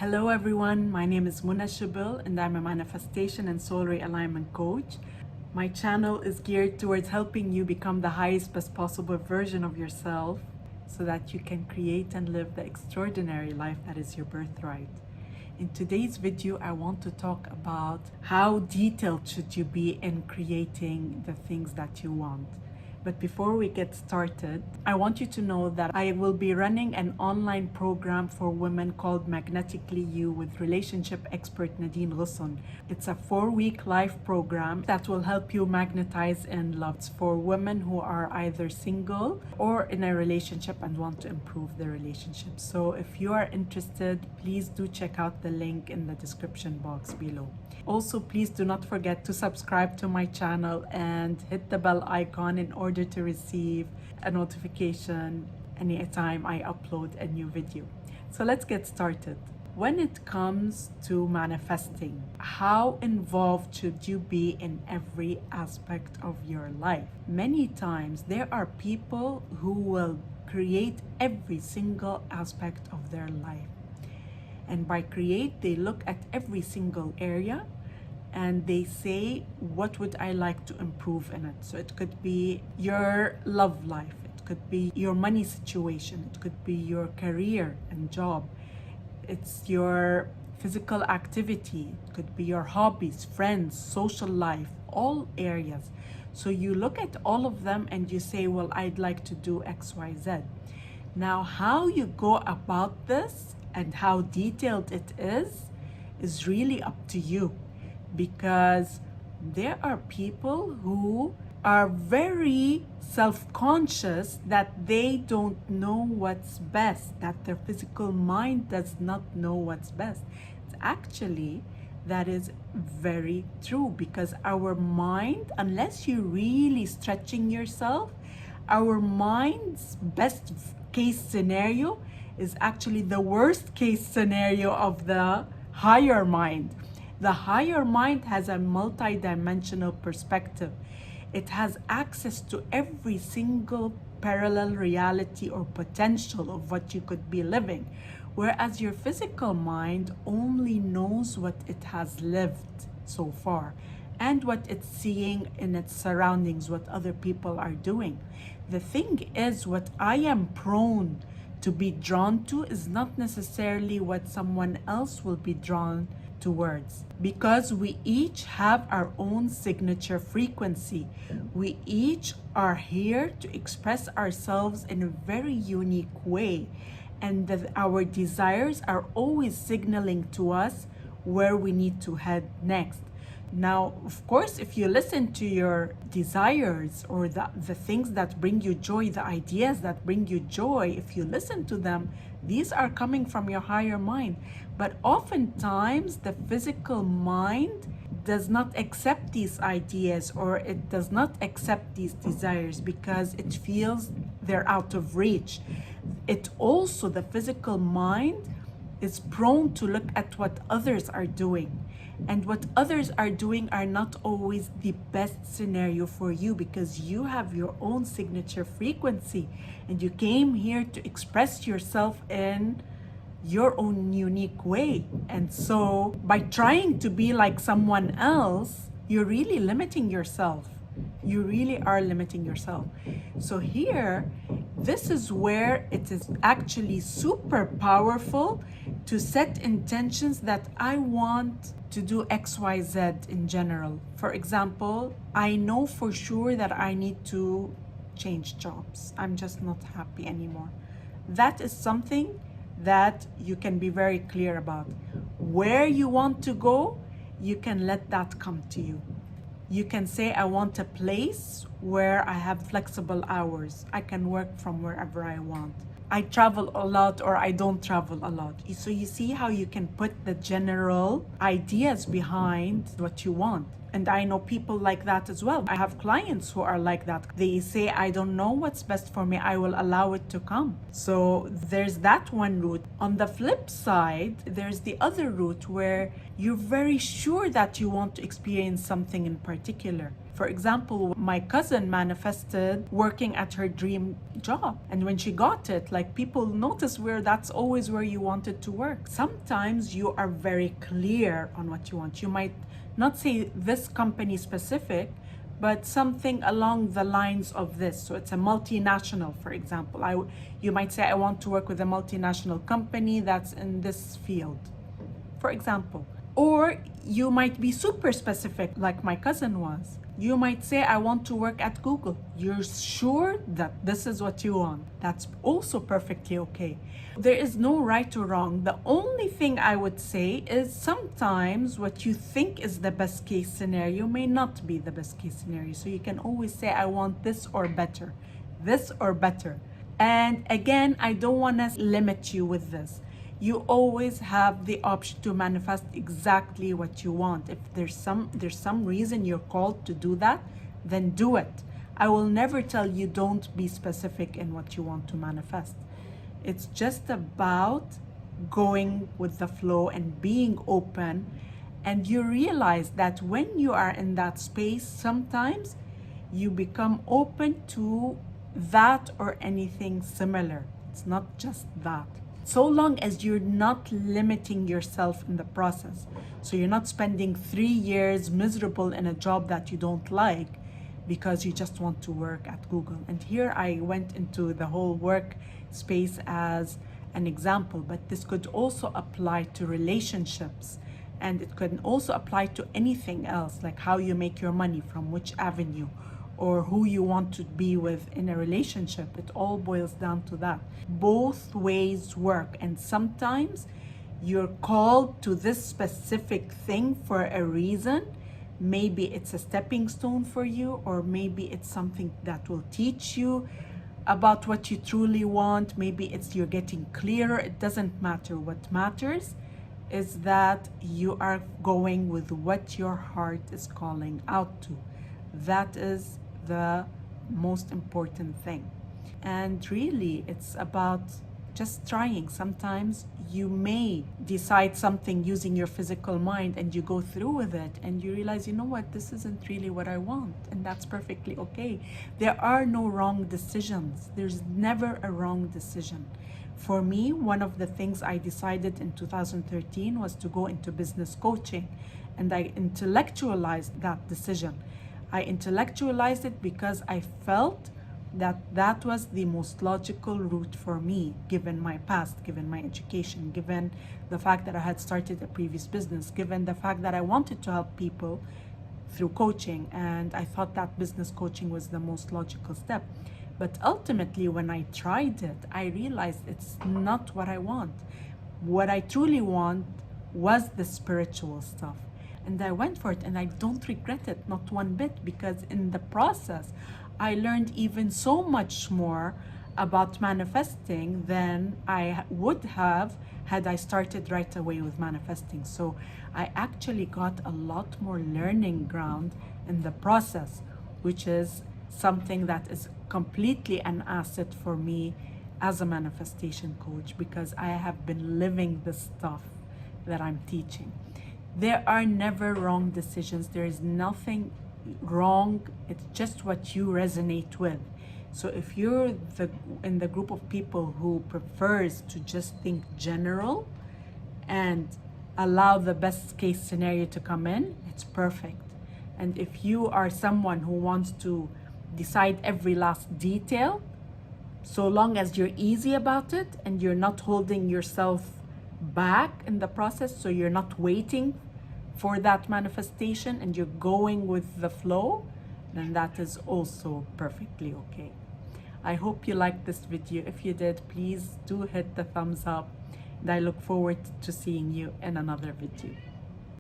Hello everyone, my name is Muna Shabil and I'm a manifestation and soul realignment coach. My channel is geared towards helping you become the highest best possible version of yourself so that you can create and live the extraordinary life that is your birthright. In today's video, I want to talk about how detailed should you be in creating the things that you want. But before we get started, I want you to know that I will be running an online program for women called Magnetically You with relationship expert Nadine Ghusson. It's a 4-week live program that will help you magnetize in love. It's for women who are either single or in a relationship and want to improve their relationship. So if you are interested, please do check out the link in the description box below. Also, please do not forget to subscribe to my channel and hit the bell icon in order to receive a notification anytime I upload a new video. So let's get started. When it comes to manifesting, how involved should you be in every aspect of your life? Many times there are people who will create every single aspect of their life. And by create, they look at every single area and they say, what would I like to improve in it? So it could be your love life, it could be your money situation, it could be your career and job, it's your physical activity, it could be your hobbies, friends, social life, all areas. So you look at all of them and you say, well, I'd like to do X, Y, Z. Now, how you go about this and how detailed it is really up to you, because there are people who are very self-conscious that they don't know what's best, that their physical mind does not know what's best. Actually, that is very true, because our mind, unless you're really stretching yourself, our mind's best case scenario is actually the worst case scenario of the higher mind. The higher mind has a multi-dimensional perspective. It has access to every single parallel reality or potential of what you could be living, whereas your physical mind only knows what it has lived so far and what it's seeing in its surroundings, what other people are doing. The thing is, what I am prone to be drawn to is not necessarily what someone else will be drawn towards, because we each have our own signature frequency. We each are here to express ourselves in a very unique way, and our desires are always signaling to us where we need to head next. Now, of course, if you listen to your desires or the things that bring you joy, the ideas that bring you joy, if you listen to them, these are coming from your higher mind. But oftentimes, the physical mind does not accept these ideas, or it does not accept these desires because it feels they're out of reach. It also, the physical mind is prone to look at what others are doing. And what others are doing are not always the best scenario for you, because you have your own signature frequency and you came here to express yourself in your own unique way. And so by trying to be like someone else, you're really limiting yourself. You really are limiting yourself. So here, this is where it is actually super powerful to set intentions that I want to do X, Y, Z in general. For example, I know for sure that I need to change jobs. I'm just not happy anymore. That is something that you can be very clear about. Where you want to go, you can let that come to you. You can say, I want a place where I have flexible hours. I can work from wherever I want. I travel a lot or I don't travel a lot. So you see how you can put the general ideas behind what you want. And I know people like that as well. I have clients who are like that. They say, I don't know what's best for me. I will allow it to come. So there's that one route. On the flip side, there's the other route where you're very sure that you want to experience something in particular. For example, my cousin manifested working at her dream job. And when she got it, like, people notice where that's always where you wanted to work. Sometimes you are very clear on what you want. You might not say this company specific, but something along the lines of this. So it's a multinational, for example. You might say, I want to work with a multinational company that's in this field, for example. Or you might be super specific, like my cousin was. You might say, I want to work at Google. You're sure that this is what you want. That's also perfectly okay. There is no right or wrong. The only thing I would say is sometimes what you think is the best case scenario may not be the best case scenario. So you can always say, I want this or better, this or better. And again, I don't want to limit you with this. You always have the option to manifest exactly what you want. If there's some reason you're called to do that, then do it. I will never tell you don't be specific in what you want to manifest. It's just about going with the flow and being open. And you realize that when you are in that space, sometimes you become open to that or anything similar. It's not just that. So long as you're not limiting yourself in the process. So you're not spending 3 years miserable in a job that you don't like because you just want to work at Google. And here I went into the whole work space as an example, but this could also apply to relationships. And it could also apply to anything else, like how you make your money, from which avenue, or who you want to be with in a relationship. It all boils down to that. Both ways work, and sometimes you're called to this specific thing for a reason. Maybe it's a stepping stone for you, or maybe it's something that will teach you about what you truly want. Maybe it's you're getting clearer. It doesn't matter. What matters is that you are going with what your heart is calling out to. That is the most important thing. And really, it's about just trying. Sometimes you may decide something using your physical mind, and you go through with it and you realize, you know what, this isn't really what I want. And that's perfectly okay. There are no wrong decisions. There's never a wrong decision. For me, one of the things I decided in 2013 was to go into business coaching, and I intellectualized that decision. I intellectualized it because I felt that that was the most logical route for me, given my past, given my education, given the fact that I had started a previous business, given the fact that I wanted to help people through coaching, and I thought that business coaching was the most logical step. But ultimately, when I tried it, I realized it's not what I want. What I truly want was the spiritual stuff. And I went for it, and I don't regret it, not one bit, because in the process, I learned even so much more about manifesting than I would have had I started right away with manifesting. So I actually got a lot more learning ground in the process, which is something that is completely an asset for me as a manifestation coach, because I have been living the stuff that I'm teaching. There are never wrong decisions. There is nothing wrong. It's just what you resonate with. So if you're in the group of people who prefers to just think general and allow the best case scenario to come in, it's perfect. And if you are someone who wants to decide every last detail, so long as you're easy about it and you're not holding yourself back in the process, so you're not waiting for that manifestation and you're going with the flow, then that is also perfectly okay. I hope you liked this video. If you did, please do hit the thumbs up, and I look forward to seeing you in another video.